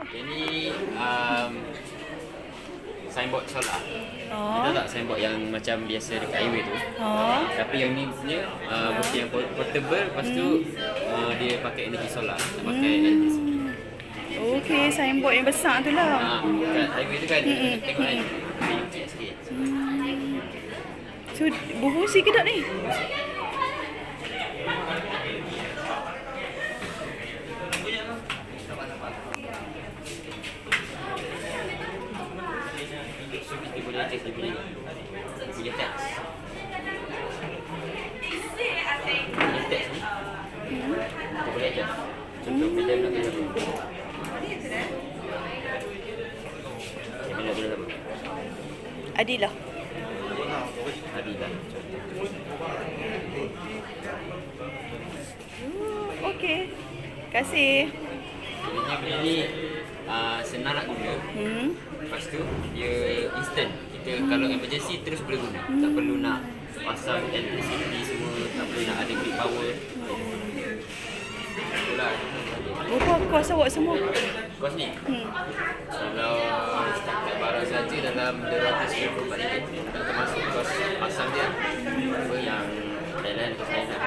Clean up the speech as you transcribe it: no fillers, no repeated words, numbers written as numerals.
Ini signboard solar. Oh. Kita tak signboard yang macam biasa dekat highway tu. Oh. Tapi yang ni punya bukti yang portable, lepas tu dia pakai energi solar. Dia pakai LDC. Okey, signboard yang besar tu lah. Kat highway tu kan, tengok kan. Dia sikit. So, berfungsi ke tak ni? So kita boleh adjust dia punya teks. Punya teks ni kita boleh adjust. Contoh bila nak tulis apa. Bila nak tulis apa. Adilah. Adilah. Okey. Kasih. Sebenarnya benda ni senang nak guna. Lepas tu dia instant. Kita kalau emergency terus boleh guna. Tak perlu nak pasang electricity semua, tak perlu nak ada grid power. Itulah. Berapa kos awak semua? Kos ni? Kalau setakat barang saja dalam RM294, tak termasuk kos pasang dia. Apa yang lain-lain kos lain lah.